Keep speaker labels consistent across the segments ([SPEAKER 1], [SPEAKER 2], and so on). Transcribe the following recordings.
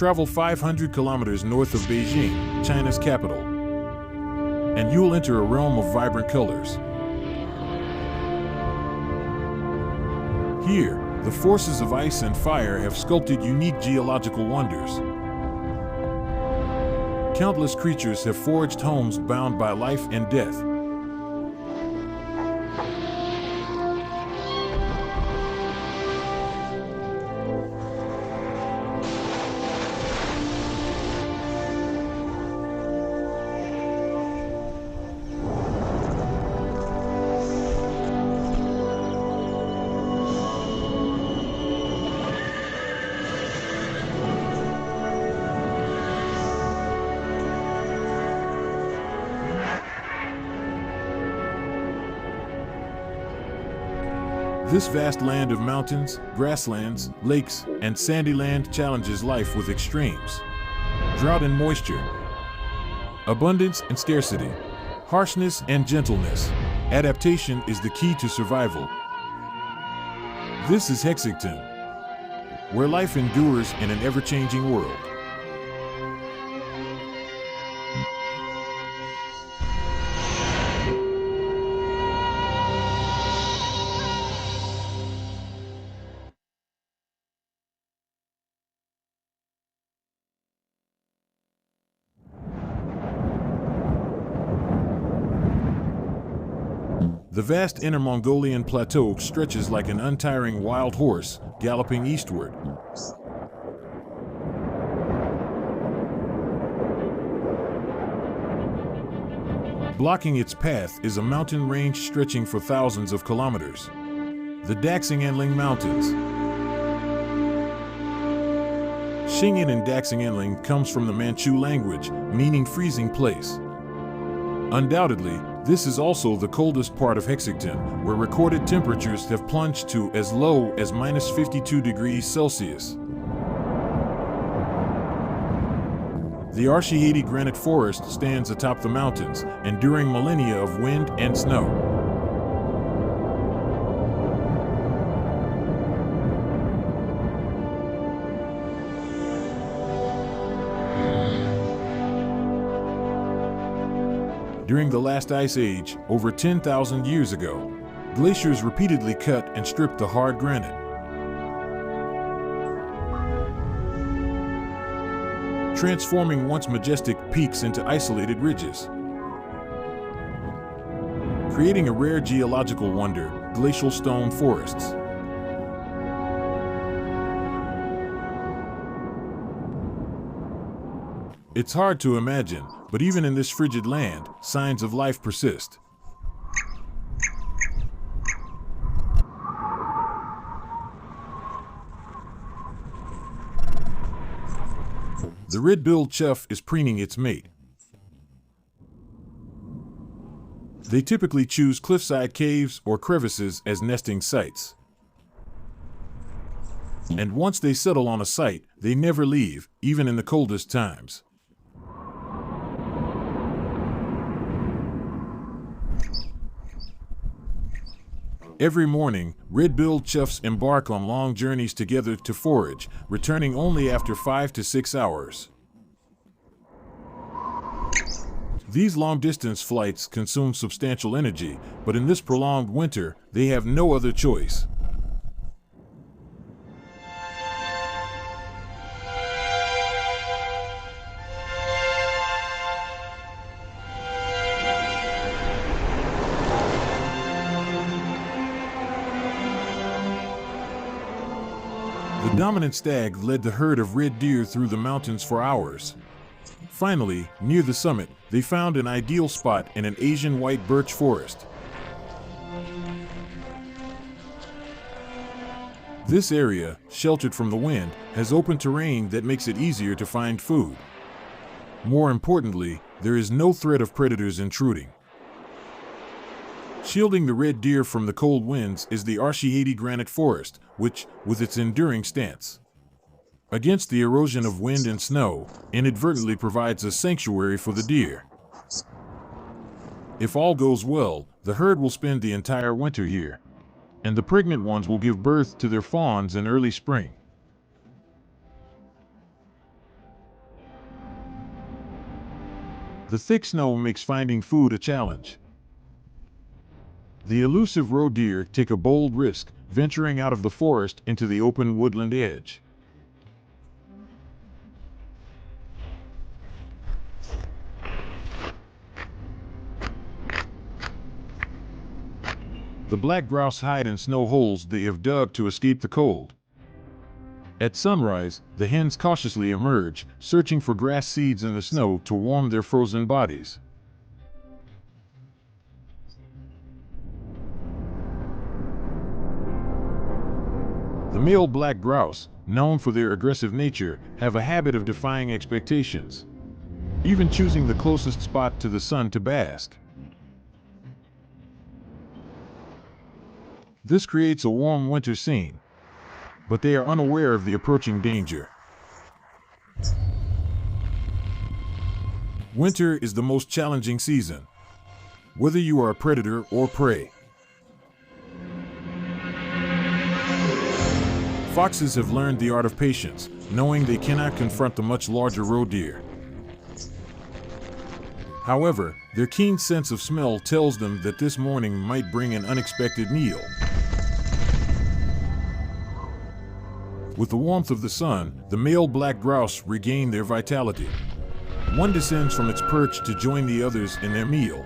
[SPEAKER 1] Travel 500 kilometers north of Beijing, China's capital, and you'll enter a realm of vibrant colors. Here, the forces of ice and fire have sculpted unique geological wonders. Countless creatures have forged homes bound by life and death. This vast land of mountains, grasslands, lakes, and sandy land challenges life with extremes. Drought and moisture, abundance and scarcity, harshness and gentleness. Adaptation is the key to survival. This is Hexigten, where life endures in an ever-changing world. The vast Inner Mongolian plateau stretches like an untiring wild horse, galloping eastward. Blocking its path is a mountain range stretching for thousands of kilometers. The Hexigten Mountains. Hexigten and Hexigten comes from the Manchu language, meaning freezing place. Undoubtedly, this is also the coldest part of Hexigten, where recorded temperatures have plunged to as low as -52 degrees Celsius. The Hexigten granite forest stands atop the mountains, enduring millennia of wind and snow. During the last ice age, over 10,000 years ago, glaciers repeatedly cut and stripped the hard granite. Transforming once majestic peaks into isolated ridges. Creating a rare geological wonder, glacial stone forests. It's hard to imagine, but even in this frigid land, signs of life persist. The red-billed chough is preening its mate. They typically choose cliffside caves or crevices as nesting sites. And once they settle on a site, they never leave, even in the coldest times. Every morning, red-billed choughs embark on long journeys together to forage, returning only after 5 to 6 hours. These long-distance flights consume substantial energy, but in this prolonged winter, they have no other choice. The dominant stag led the herd of red deer through the mountains for hours. Finally, near the summit, they found an ideal spot in an Asian white birch forest. This area, sheltered from the wind, has open terrain that makes it easier to find food. More importantly, there is no threat of predators intruding. Shielding the red deer from the cold winds is the Hexigten granite forest, which, with its enduring stance against the erosion of wind and snow, inadvertently provides a sanctuary for the deer. If all goes well, the herd will spend the entire winter here, and the pregnant ones will give birth to their fawns in early spring. The thick snow makes finding food a challenge. The elusive roe deer take a bold risk, venturing out of the forest into the open woodland edge. The black grouse hide in snow holes they have dug to escape the cold. At sunrise, the hens cautiously emerge, searching for grass seeds in the snow to warm their frozen bodies. The male black grouse, known for their aggressive nature, have a habit of defying expectations, even choosing the closest spot to the sun to bask. This creates a warm winter scene, but they are unaware of the approaching danger. Winter is the most challenging season, whether you are a predator or prey. Foxes have learned the art of patience, knowing they cannot confront the much larger roe deer. However, their keen sense of smell tells them that this morning might bring an unexpected meal. With the warmth of the sun, the male black grouse regain their vitality. One descends from its perch to join the others in their meal.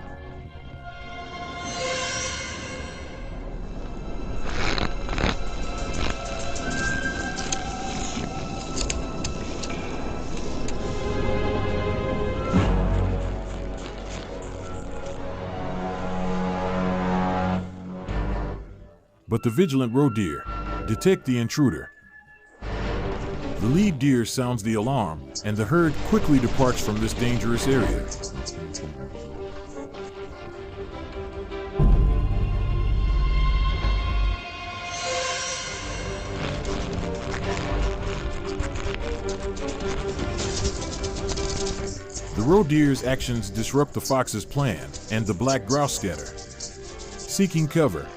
[SPEAKER 1] But the vigilant roe deer detect the intruder. The lead deer sounds the alarm, and the herd quickly departs from this dangerous area. The roe deer's actions disrupt the fox's plan, and the black grouse scatter, seeking cover.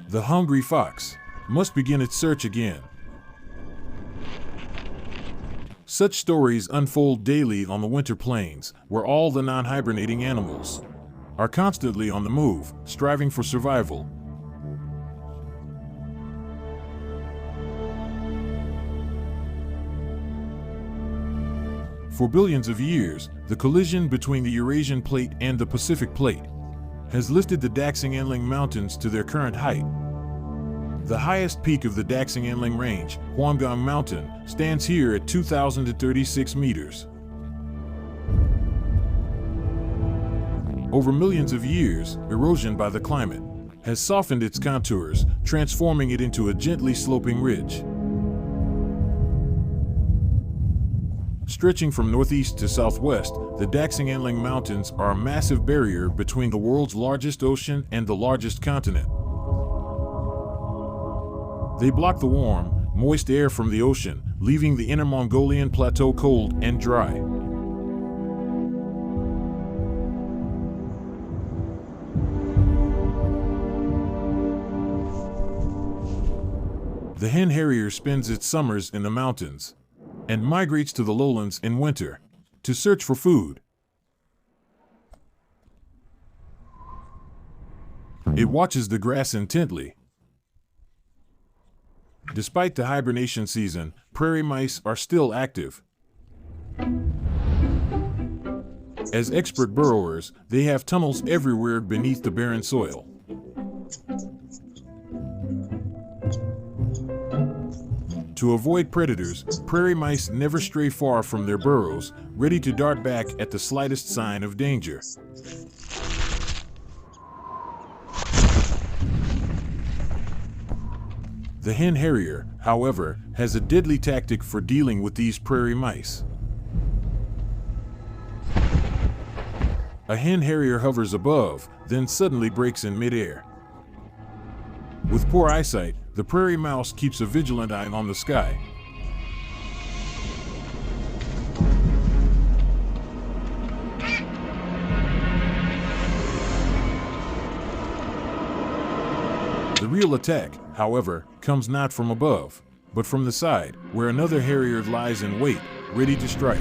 [SPEAKER 1] The hungry fox must begin its search again. Such stories unfold daily on the winter plains, where all the non-hibernating animals are constantly on the move, striving for survival. For billions of years, the collision between the Eurasian plate and the Pacific plate has lifted the Daxing-Enling Mountains to their current height. The highest peak of the Daxing-Enling Range, Huanggang Mountain, stands here at 2,036 meters. Over millions of years, erosion by the climate has softened its contours, transforming it into a gently sloping ridge. Stretching from northeast to southwest, the Daxing-Enling Mountains are a massive barrier between the world's largest ocean and the largest continent. They block the warm, moist air from the ocean, leaving the Inner Mongolian plateau cold and dry. The hen harrier spends its summers in the mountains and migrates to the lowlands in winter to search for food. It watches the grass intently. Despite the hibernation season, prairie mice are still active. As expert burrowers, they have tunnels everywhere beneath the barren soil. To avoid predators, prairie mice never stray far from their burrows, ready to dart back at the slightest sign of danger. The hen harrier, however, has a deadly tactic for dealing with these prairie mice. A hen harrier hovers above, then suddenly breaks in midair. With poor eyesight, the prairie mouse keeps a vigilant eye on the sky. The real attack, however, comes not from above, but from the side, where another harrier lies in wait, ready to strike.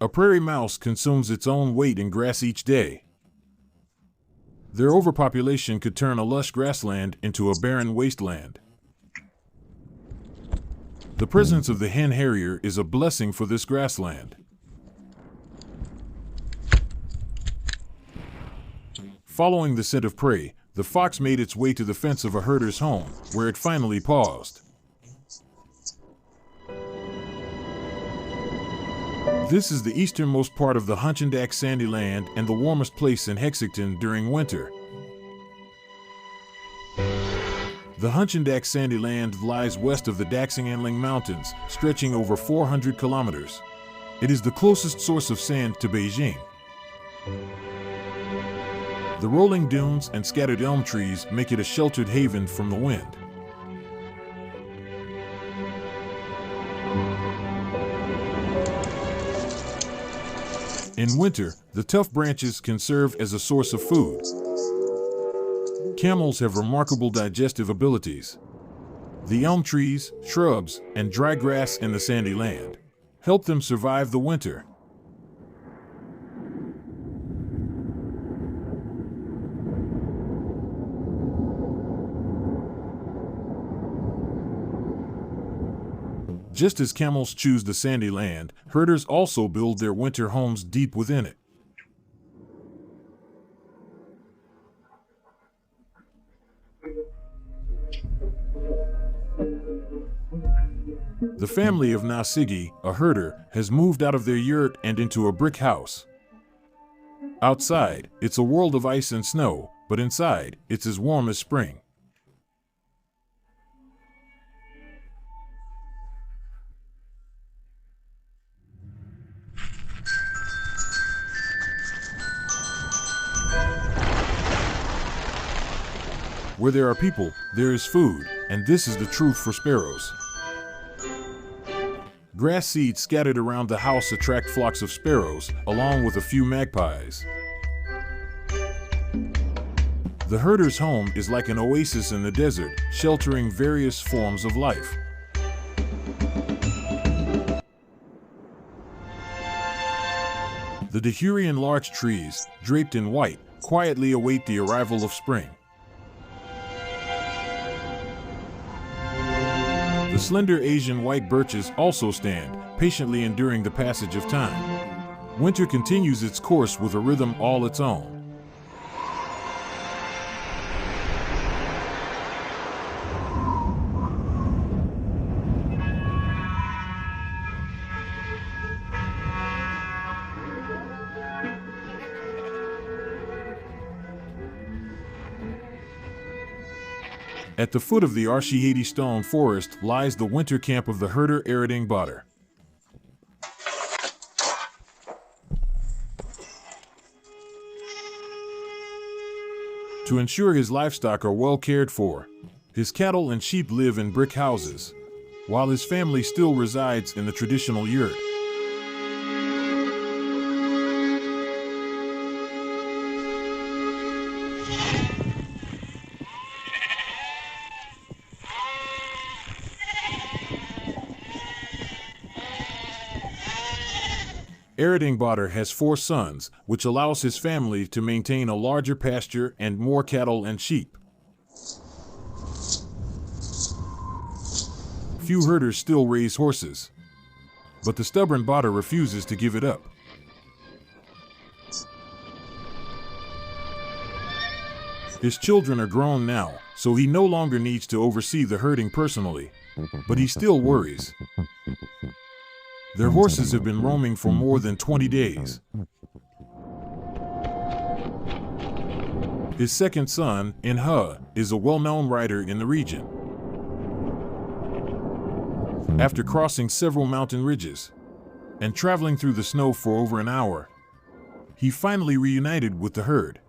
[SPEAKER 1] A prairie mouse consumes its own weight in grass each day. Their overpopulation could turn a lush grassland into a barren wasteland. The presence of the hen harrier is a blessing for this grassland. Following the scent of prey, the fox made its way to the fence of a herder's home, where it finally paused. This is the easternmost part of the Hexigten sandy land and the warmest place in Hexigten during winter. The Hexigten sandy land lies west of the Daxing'anling Mountains, stretching over 400 kilometers. It is the closest source of sand to Beijing. The rolling dunes and scattered elm trees make it a sheltered haven from the wind. In winter, the tough branches can serve as a source of food. Camels have remarkable digestive abilities. The elm trees, shrubs, and dry grass in the sandy land help them survive the winter. Just as camels choose the sandy land, herders also build their winter homes deep within it. The family of Nasigi, a herder, has moved out of their yurt and into a brick house. Outside, it's a world of ice and snow, but inside, it's as warm as spring. Where there are people, there is food, and this is the truth for sparrows. Grass seeds scattered around the house attract flocks of sparrows, along with a few magpies. The herder's home is like an oasis in the desert, sheltering various forms of life. The Dahurian larch trees, draped in white, quietly await the arrival of spring. The slender Asian white birches also stand, patiently enduring the passage of time. Winter continues its course with a rhythm all its own. At the foot of the Arshihedi stone forest lies the winter camp of the herder Eriding Botter. To ensure his livestock are well cared for, his cattle and sheep live in brick houses, while his family still resides in the traditional yurt. Eriding Botter has 4 sons, which allows his family to maintain a larger pasture and more cattle and sheep. Few herders still raise horses, but the stubborn Botter refuses to give it up. His children are grown now, so he no longer needs to oversee the herding personally, but he still worries. Their horses have been roaming for more than 20 days. His second son, Inha, is a well-known rider in the region. After crossing several mountain ridges and traveling through the snow for over an hour, he finally reunited with the herd.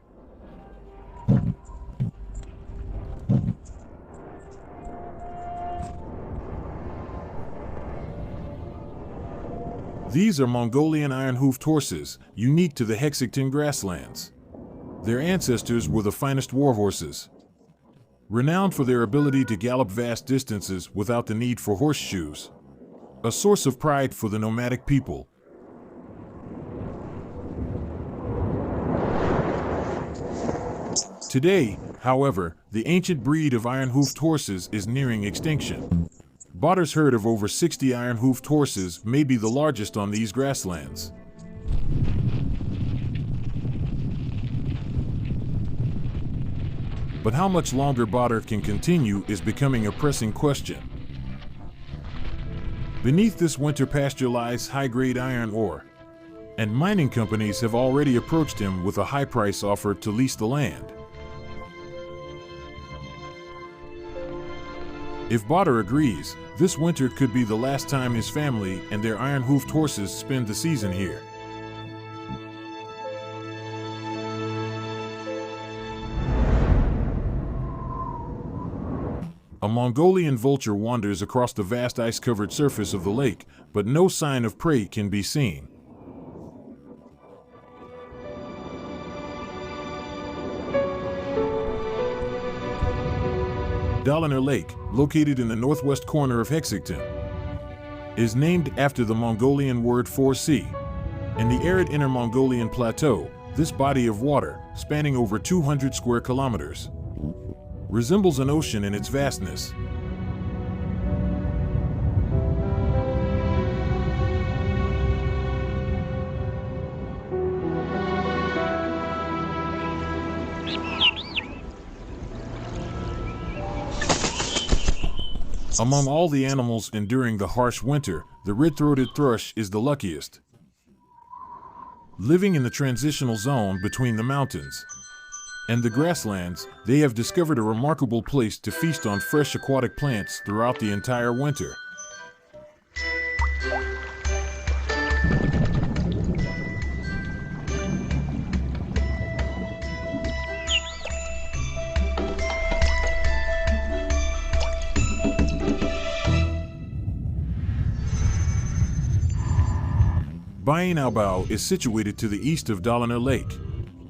[SPEAKER 1] These are Mongolian iron-hoofed horses, unique to the Hexigten grasslands. Their ancestors were the finest warhorses, renowned for their ability to gallop vast distances without the need for horseshoes, a source of pride for the nomadic people. Today, however, the ancient breed of iron-hoofed horses is nearing extinction. Botter's herd of over 60 iron-hoofed horses may be the largest on these grasslands. But how much longer Botter can continue is becoming a pressing question. Beneath this winter pasture lies high-grade iron ore, and mining companies have already approached him with a high price offer to lease the land. If Botter agrees, this winter could be the last time his family and their iron-hoofed horses spend the season here. A Mongolian vulture wanders across the vast ice-covered surface of the lake, but no sign of prey can be seen. Dalinor Lake, located in the northwest corner of Hexigten, is named after the Mongolian word for sea. In the arid Inner Mongolian plateau, this body of water, spanning over 200 square kilometers, resembles an ocean in its vastness. Among all the animals enduring the harsh winter, the red-throated thrush is the luckiest. Living in the transitional zone between the mountains and the grasslands, they have discovered a remarkable place to feast on fresh aquatic plants throughout the entire winter. Beijing is situated to the east of Dalinor Lake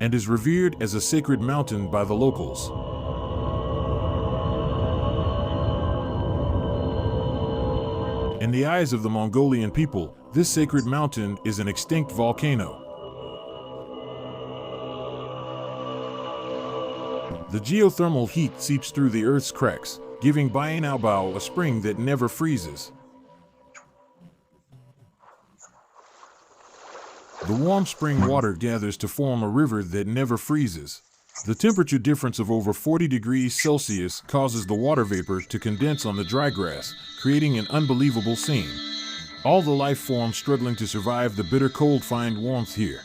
[SPEAKER 1] and is revered as a sacred mountain by the locals. In the eyes of the Mongolian people, this sacred mountain is an extinct volcano. The geothermal heat seeps through the earth's cracks, giving Beijing a spring that never freezes. The warm spring water gathers to form a river that never freezes. The temperature difference of over 40 degrees Celsius causes the water vapor to condense on the dry grass, creating an unbelievable scene. All the life forms struggling to survive the bitter cold find warmth here.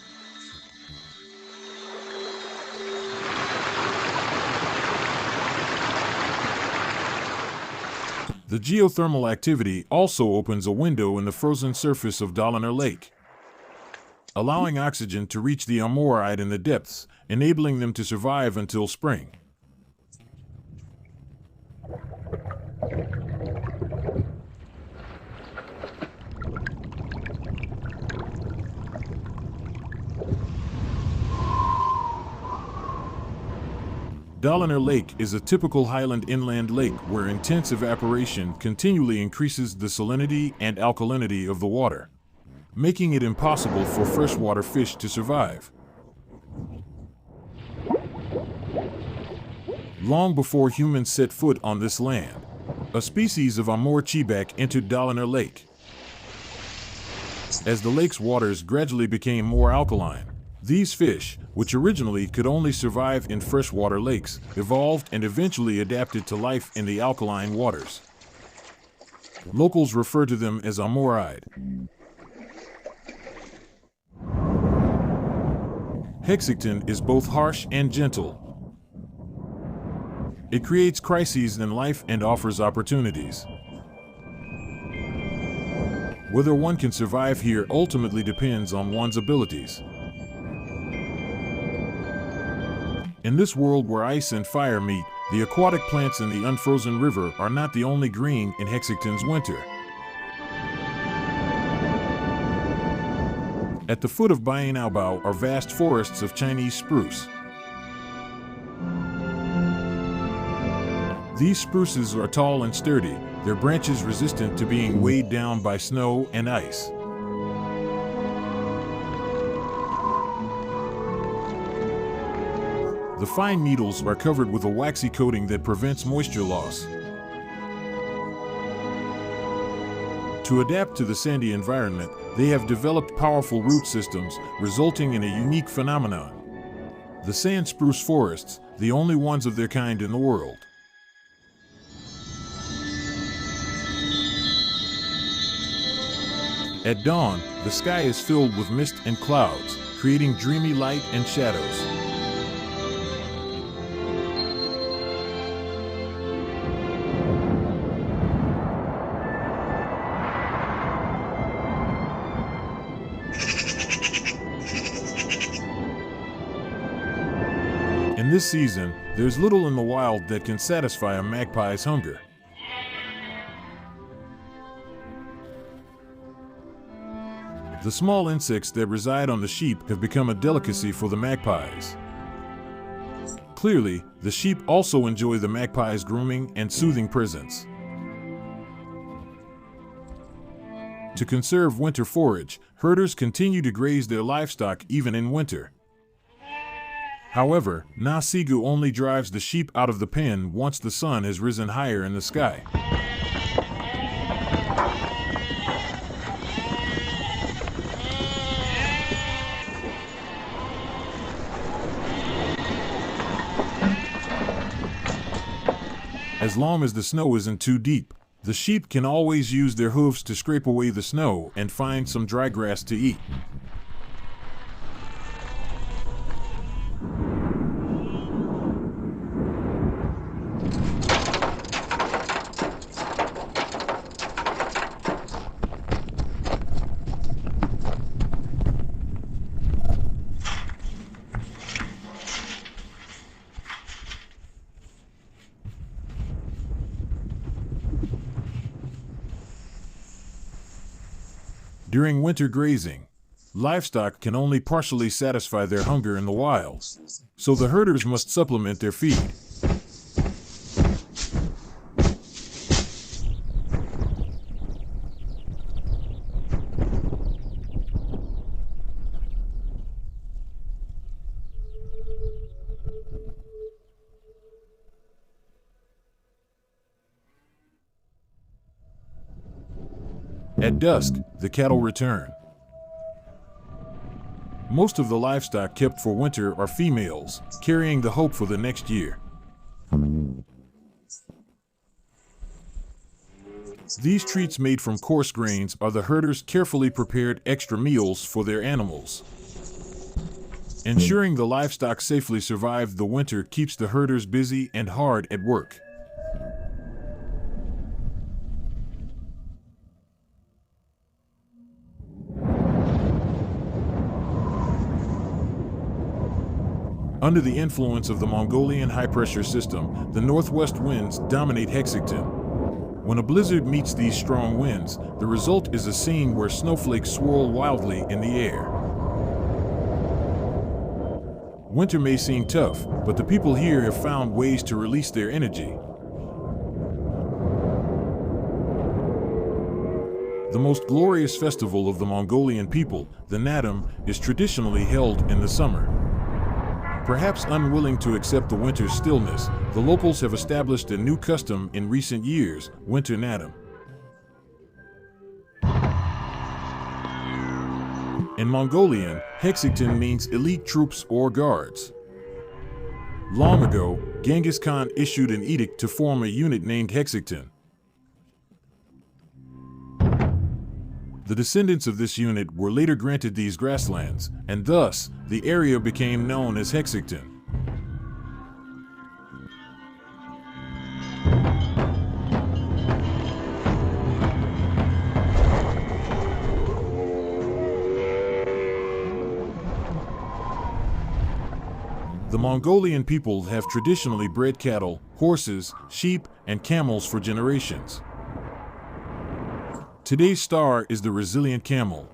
[SPEAKER 1] The geothermal activity also opens a window in the frozen surface of Dalinor Lake, allowing oxygen to reach the Amur in the depths, enabling them to survive until spring. Dalinor Lake is a typical highland inland lake where intense evaporation continually increases the salinity and alkalinity of the water, making it impossible for freshwater fish to survive. Long before humans set foot on this land, a species of Amur cheebak entered Dalinor Lake. As the lake's waters gradually became more alkaline, these fish, which originally could only survive in freshwater lakes, evolved and eventually adapted to life in the alkaline waters. Locals refer to them as Amuride. Hexigten is both harsh and gentle. It creates crises in life and offers opportunities. Whether one can survive here ultimately depends on one's abilities. In this world where ice and fire meet, the aquatic plants in the unfrozen river are not the only green in Hexigten's winter. At the foot of Bayan are vast forests of Chinese spruce. These spruces are tall and sturdy, their branches resistant to being weighed down by snow and ice. The fine needles are covered with a waxy coating that prevents moisture loss. To adapt to the sandy environment, they have developed powerful root systems, resulting in a unique phenomenon. The sand spruce forests, the only ones of their kind in the world. At dawn, the sky is filled with mist and clouds, creating dreamy light and shadows. In this season, there's little in the wild that can satisfy a magpie's hunger. The small insects that reside on the sheep have become a delicacy for the magpies. Clearly, the sheep also enjoy the magpie's grooming and soothing presence. To conserve winter forage, herders continue to graze their livestock even in winter. However, Nasigu only drives the sheep out of the pen once the sun has risen higher in the sky. As long as the snow isn't too deep, the sheep can always use their hooves to scrape away the snow and find some dry grass to eat. During winter grazing, livestock can only partially satisfy their hunger in the wild, so the herders must supplement their feed. At dusk, the cattle return. Most of the livestock kept for winter are females, carrying the hope for the next year. These treats made from coarse grains are the herders' carefully prepared extra meals for their animals. Ensuring the livestock safely survive the winter keeps the herders busy and hard at work. Under the influence of the Mongolian high-pressure system, the northwest winds dominate Hexigten. When a blizzard meets these strong winds, the result is a scene where snowflakes swirl wildly in the air. Winter may seem tough, but the people here have found ways to release their energy. The most glorious festival of the Mongolian people, the Naadam, is traditionally held in the summer. Perhaps unwilling to accept the winter's stillness, the locals have established a new custom in recent years, Winter Naadam. In Mongolian, Hexigten means elite troops or guards. Long ago, Genghis Khan issued an edict to form a unit named Hexigten. The descendants of this unit were later granted these grasslands, and thus, the area became known as Hexigten. The Mongolian people have traditionally bred cattle, horses, sheep, and camels for generations. Today's star is the resilient camel.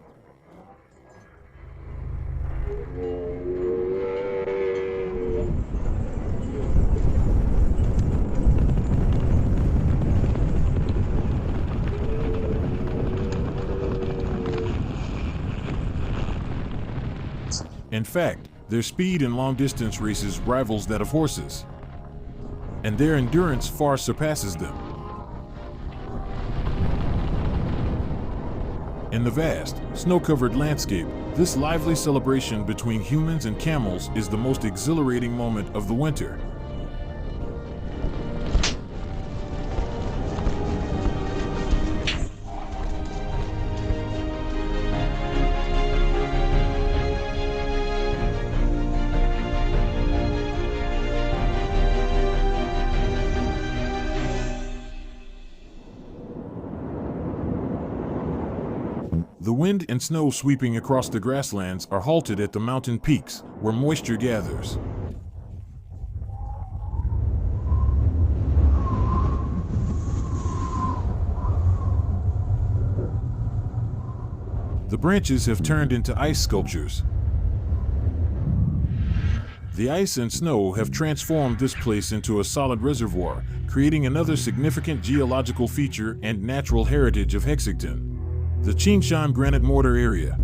[SPEAKER 1] In fact, their speed in long-distance races rivals that of horses, and their endurance far surpasses them. In the vast, snow-covered landscape, this lively celebration between humans and camels is the most exhilarating moment of the winter. The wind and snow sweeping across the grasslands are halted at the mountain peaks, where moisture gathers. The branches have turned into ice sculptures. The ice and snow have transformed this place into a solid reservoir, creating another significant geological feature and natural heritage of Hexigten, the Qingshan granite mortar area.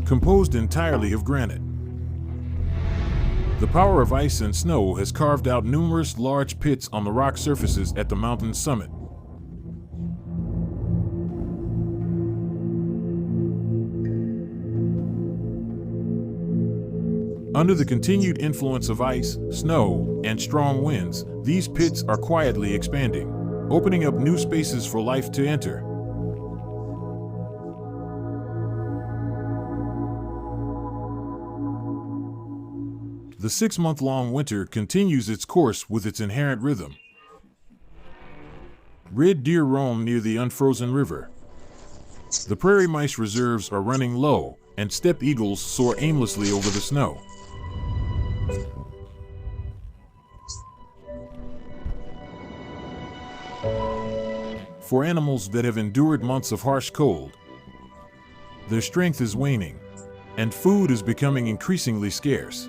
[SPEAKER 1] Composed entirely of granite, the power of ice and snow has carved out numerous large pits on the rock surfaces at the mountain's summit. Under the continued influence of ice, snow, and strong winds, these pits are quietly expanding, opening up new spaces for life to enter. The 6-month-long winter continues its course with its inherent rhythm. Red deer roam near the unfrozen river. The prairie mice reserves are running low, and steppe eagles soar aimlessly over the snow. For animals that have endured months of harsh cold, their strength is waning, and food is becoming increasingly scarce.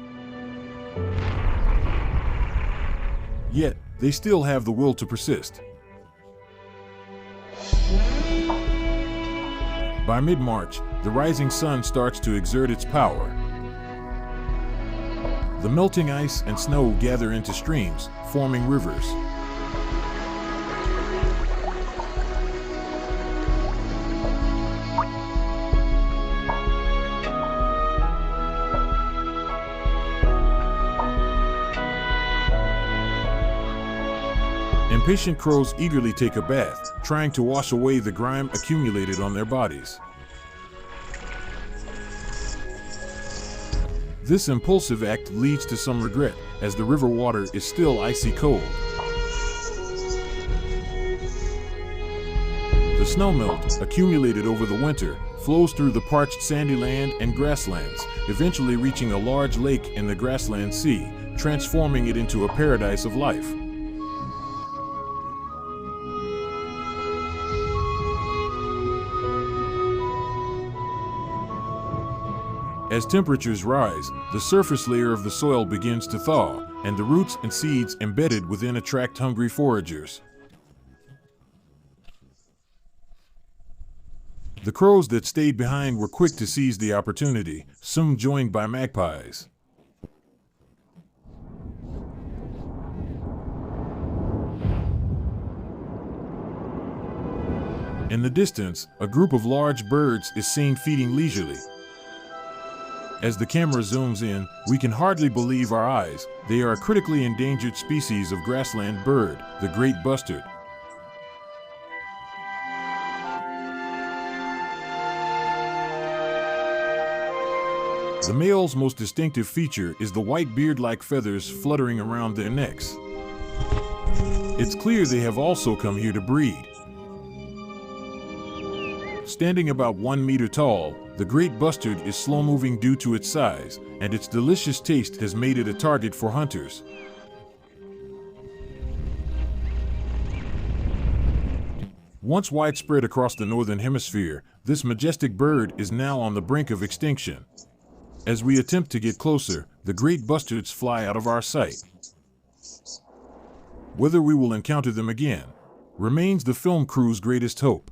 [SPEAKER 1] Yet, they still have the will to persist. By mid-March, the rising sun starts to exert its power. The melting ice and snow gather into streams, forming rivers. Impatient crows eagerly take a bath, trying to wash away the grime accumulated on their bodies. This impulsive act leads to some regret, as the river water is still icy cold. The snowmelt, accumulated over the winter, flows through the parched sandy land and grasslands, eventually reaching a large lake in the grassland sea, transforming it into a paradise of life. As temperatures rise, the surface layer of the soil begins to thaw, and the roots and seeds embedded within attract hungry foragers. The crows that stayed behind were quick to seize the opportunity, soon joined by magpies. In the distance, a group of large birds is seen feeding leisurely. As the camera zooms in, we can hardly believe our eyes. They are a critically endangered species of grassland bird, the great bustard. The male's most distinctive feature is the white beard-like feathers fluttering around their necks. It's clear they have also come here to breed. Standing about 1 meter tall, the great bustard is slow-moving due to its size, and its delicious taste has made it a target for hunters. Once widespread across the northern hemisphere, this majestic bird is now on the brink of extinction. As we attempt to get closer, the great bustards fly out of our sight. Whether we will encounter them again remains the film crew's greatest hope.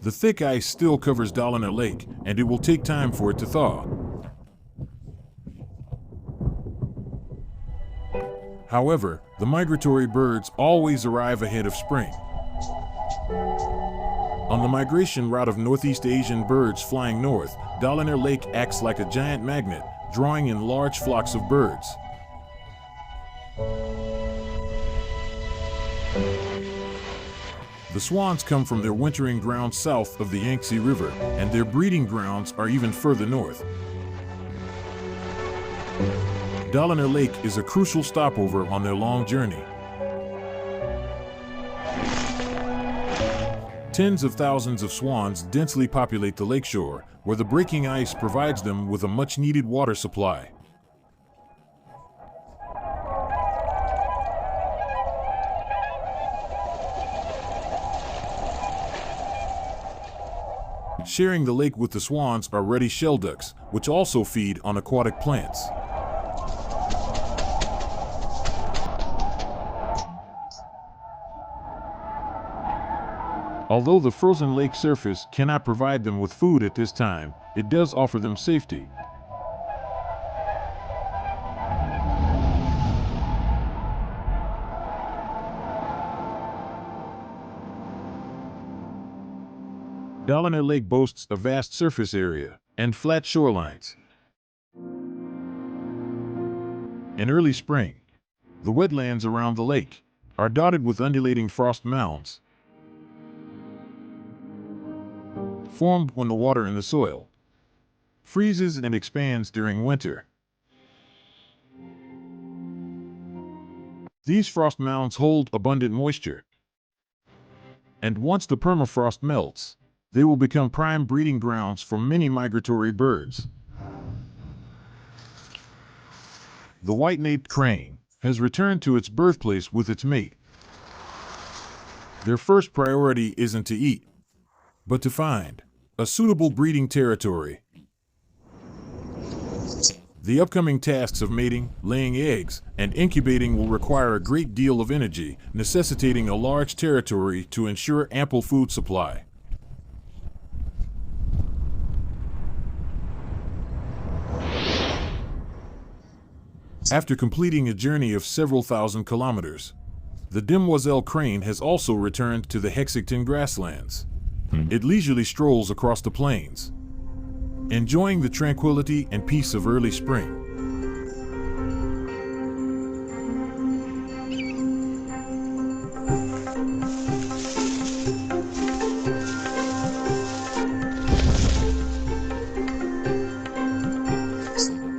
[SPEAKER 1] The thick ice still covers Dalinor Lake, and it will take time for it to thaw. However, the migratory birds always arrive ahead of spring. On the migration route of Northeast Asian birds flying north, Dalinor Lake acts like a giant magnet, drawing in large flocks of birds. The swans come from their wintering grounds south of the Yangtze River, and their breeding grounds are even further north. Dalinor Lake is a crucial stopover on their long journey. Tens of thousands of swans densely populate the lakeshore, where the breaking ice provides them with a much-needed water supply. Sharing the lake with the swans are ruddy shell ducks, which also feed on aquatic plants. Although the frozen lake surface cannot provide them with food at this time, it does offer them safety. Dalinor Lake boasts a vast surface area and flat shorelines. In early spring, the wetlands around the lake are dotted with undulating frost mounds, formed when the water in the soil freezes and expands during winter. These frost mounds hold abundant moisture, and once the permafrost melts, they will become prime breeding grounds for many migratory birds. The white-naped crane has returned to its birthplace with its mate. Their first priority isn't to eat, but to find a suitable breeding territory. The upcoming tasks of mating, laying eggs, and incubating will require a great deal of energy, necessitating a large territory to ensure ample food supply. After completing a journey of several thousand kilometers, the demoiselle crane has also returned to the Hexigten grasslands. It leisurely strolls across the plains, enjoying the tranquility and peace of early spring.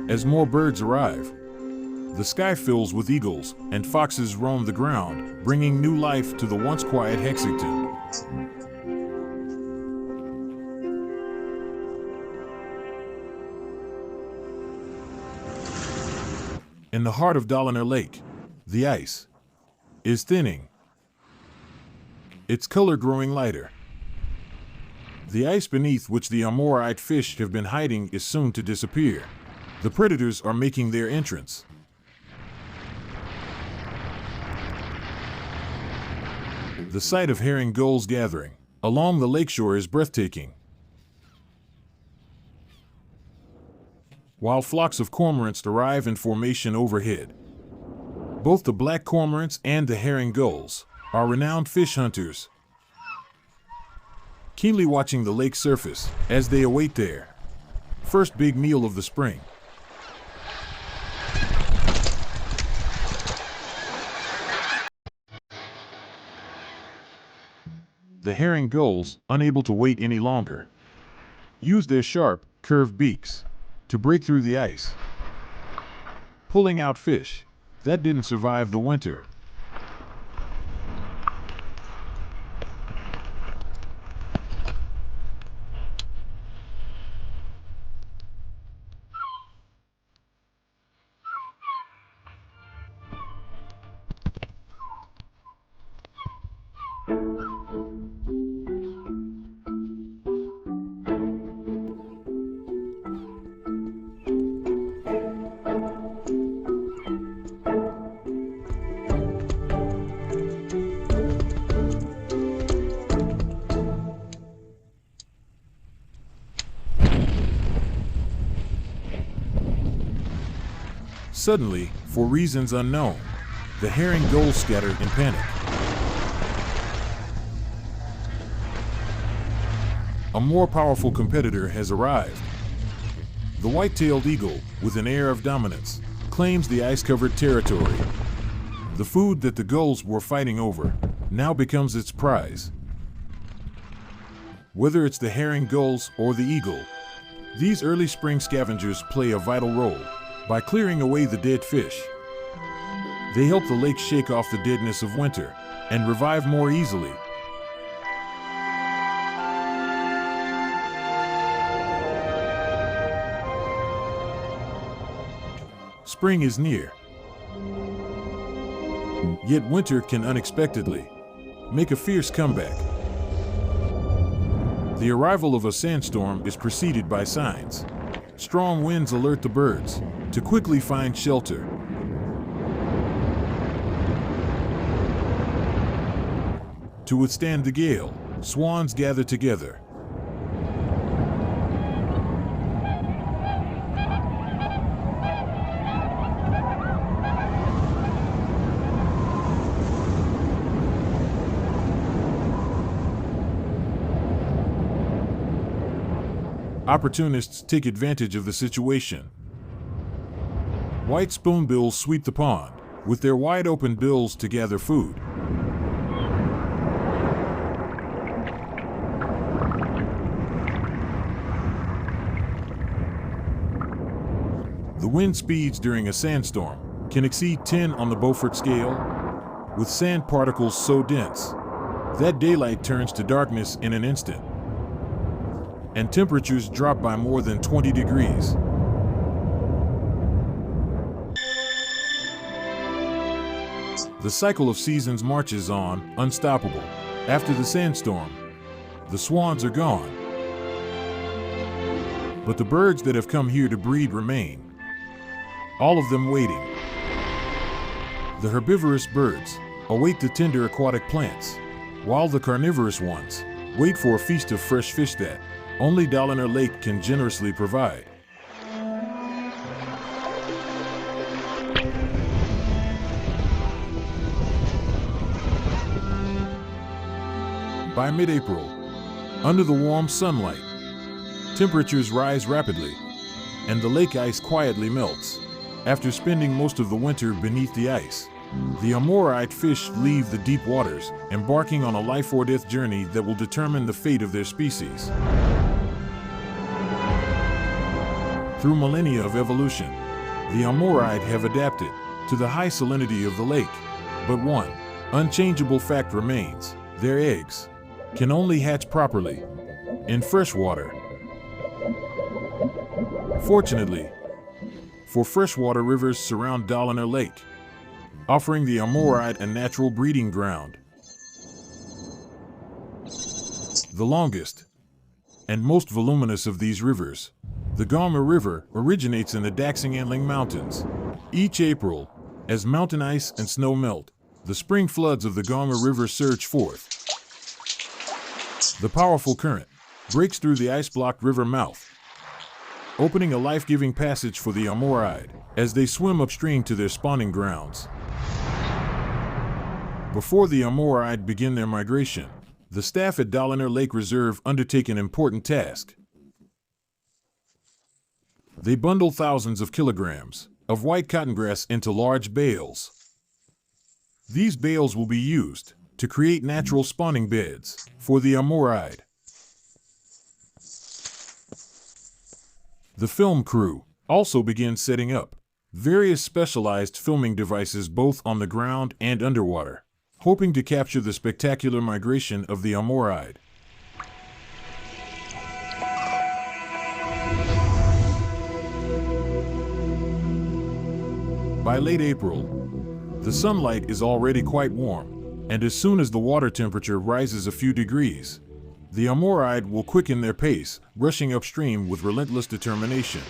[SPEAKER 1] As more birds arrive, the sky fills with eagles, and foxes roam the ground, bringing new life to the once quiet Hexigten. In the heart of Dalinor Lake, the ice is thinning, its color growing lighter. The ice beneath which the Amur-eyed fish have been hiding is soon to disappear. The predators are making their entrance. The sight of herring gulls gathering along the lakeshore is breathtaking, while flocks of cormorants arrive in formation overhead. Both the black cormorants and the herring gulls are renowned fish hunters, keenly watching the lake surface as they await their first big meal of the spring. The herring gulls, unable to wait any longer, use their sharp, curved beaks to break through the ice, pulling out fish that didn't survive the winter. Suddenly, for reasons unknown, the herring gulls scatter in panic. A more powerful competitor has arrived. The white-tailed eagle, with an air of dominance, claims the ice-covered territory. The food that the gulls were fighting over now becomes its prize. Whether it's the herring gulls or the eagle, these early spring scavengers play a vital role by clearing away the dead fish. They help the lake shake off the deadness of winter and revive more easily. Spring is near. Yet winter can unexpectedly make a fierce comeback. The arrival of a sandstorm is preceded by signs. Strong winds alert the birds to quickly find shelter. To withstand the gale, swans gather together. Opportunists take advantage of the situation. White spoonbills sweep the pond with their wide-open bills to gather food. The wind speeds during a sandstorm can exceed 10 on the Beaufort scale, with sand particles so dense that daylight turns to darkness in an instant, and temperatures drop by more than 20 degrees. The cycle of seasons marches on, unstoppable. After the sandstorm, the swans are gone. But the birds that have come here to breed remain, all of them waiting. The herbivorous birds await the tender aquatic plants, while the carnivorous ones wait for a feast of fresh fish that only Dalinor Lake can generously provide. By mid-April, under the warm sunlight, temperatures rise rapidly, and the lake ice quietly melts. After spending most of the winter beneath the ice, the Amurite fish leave the deep waters, embarking on a life-or-death journey that will determine the fate of their species. Through millennia of evolution, the Amurite have adapted to the high salinity of the lake. But one unchangeable fact remains: their eggs can only hatch properly in fresh water. Fortunately, for freshwater rivers surround Dalinor Lake, offering the Amurite a natural breeding ground. The longest and most voluminous of these rivers, the Amur River, originates in the Daxing Mountains. Each April, as mountain ice and snow melt, the spring floods of the Amur River surge forth. The powerful current breaks through the ice-blocked river mouth, opening a life-giving passage for the Amurite as they swim upstream to their spawning grounds. Before the Amurite begin their migration, the staff at Dalinor Lake Reserve undertake an important task. They bundle thousands of kilograms of white cottongrass into large bales. These bales will be used to create natural spawning beds for the Amurite. The film crew also begins setting up various specialized filming devices both on the ground and underwater, hoping to capture the spectacular migration of the Amurite. By late April, the sunlight is already quite warm, and as soon as the water temperature rises a few degrees, the Amurite will quicken their pace, rushing upstream with relentless determination.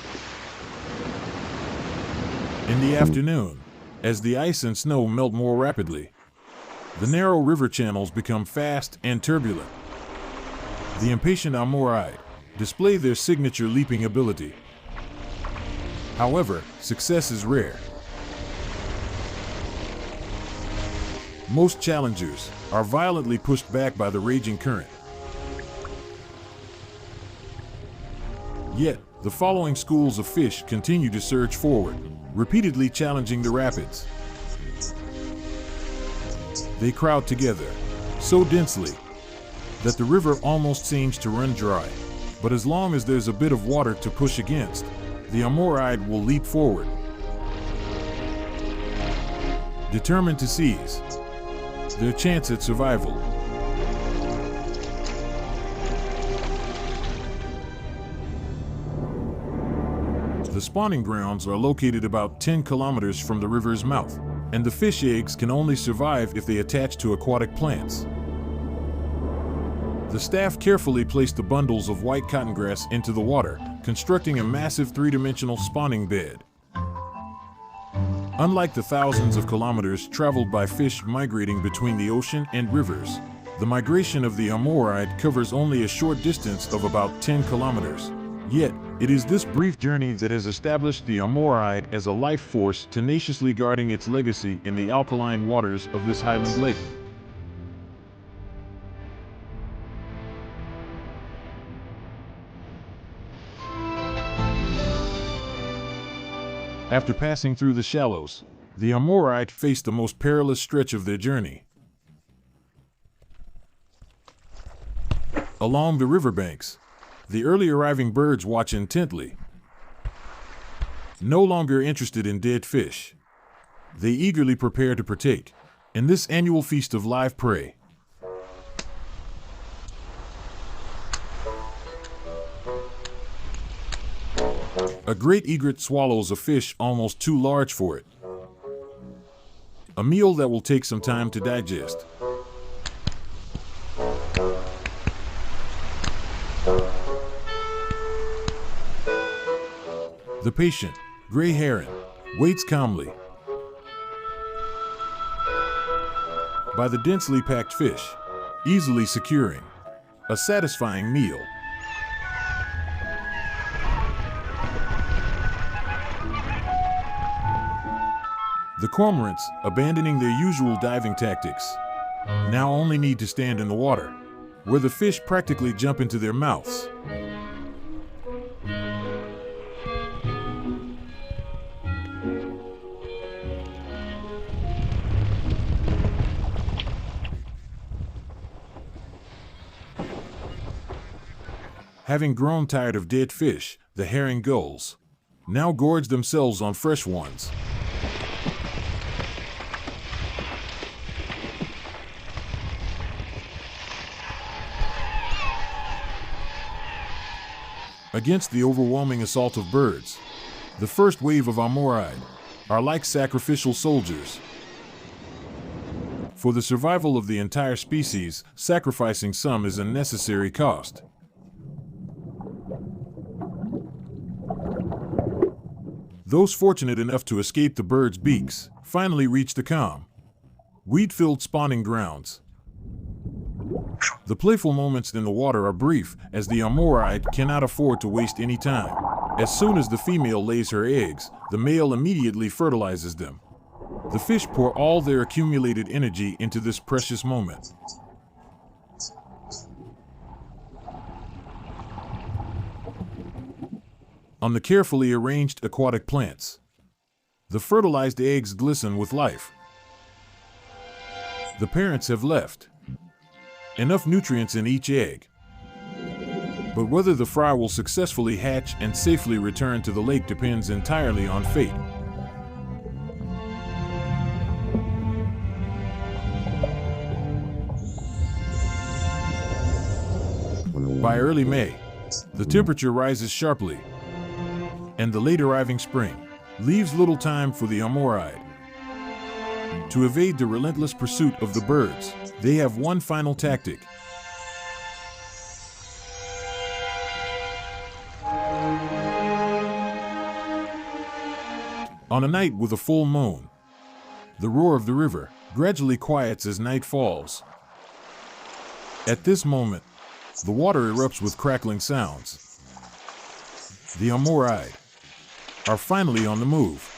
[SPEAKER 1] In the afternoon, as the ice and snow melt more rapidly, the narrow river channels become fast and turbulent. The impatient Amurite display their signature leaping ability. However, success is rare. Most challengers are violently pushed back by the raging current. Yet, the following schools of fish continue to surge forward, repeatedly challenging the rapids. They crowd together so densely that the river almost seems to run dry. But as long as there's a bit of water to push against, the Amuride will leap forward, determined to seize their chance at survival. The spawning grounds are located about 10 kilometers from the river's mouth, and the fish eggs can only survive if they attach to aquatic plants. The staff carefully place the bundles of white cotton grass into the water, constructing a massive three-dimensional spawning bed. Unlike the thousands of kilometers traveled by fish migrating between the ocean and rivers, the migration of the Amuride covers only a short distance of about 10 kilometers. Yet, it is this brief journey that has established the Amuride as a life force tenaciously guarding its legacy in the alkaline waters of this highland lake. After passing through the shallows, the Amuride faced the most perilous stretch of their journey. Along the riverbanks, the early arriving birds watch intently. No longer interested in dead fish, they eagerly prepare to partake in this annual feast of live prey. A great egret swallows a fish almost too large for it, a meal that will take some time to digest. The patient gray heron waits calmly by the densely packed fish, easily securing a satisfying meal. The cormorants, abandoning their usual diving tactics, now only need to stand in the water, where the fish practically jump into their mouths. Having grown tired of dead fish, the herring gulls now gorge themselves on fresh ones. Against the overwhelming assault of birds, the first wave of Amuride are like sacrificial soldiers. For the survival of the entire species, sacrificing some is a necessary cost. Those fortunate enough to escape the birds' beaks finally reach the calm, weed-filled spawning grounds. The playful moments in the water are brief, as the Amuride cannot afford to waste any time. As soon as the female lays her eggs, the male immediately fertilizes them. The fish pour all their accumulated energy into this precious moment. On the carefully arranged aquatic plants, the fertilized eggs glisten with life. The parents have left enough nutrients in each egg, but whether the fry will successfully hatch and safely return to the lake depends entirely on fate. By early May, the temperature rises sharply, and the late arriving spring leaves little time for the Amuride. To evade the relentless pursuit of the birds, they have one final tactic. On a night with a full moon, the roar of the river gradually quiets as night falls. At this moment, the water erupts with crackling sounds. The Amuride are finally on the move.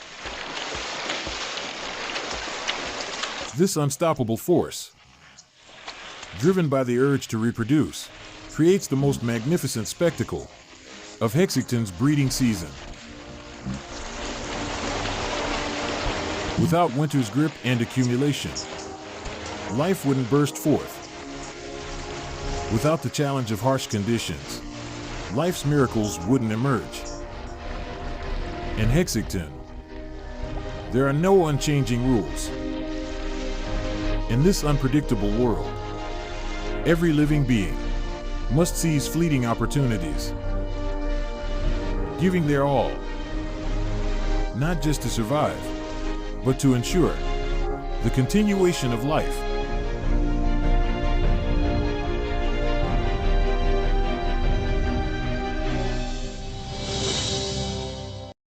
[SPEAKER 1] This unstoppable force, driven by the urge to reproduce, creates the most magnificent spectacle of Hexigten's breeding season. Without winter's grip and accumulation, life wouldn't burst forth. Without the challenge of harsh conditions, life's miracles wouldn't emerge. In Hexigten, there are no unchanging rules. In this unpredictable world, every living being must seize fleeting opportunities, giving their all, not just to survive, but to ensure the continuation of life.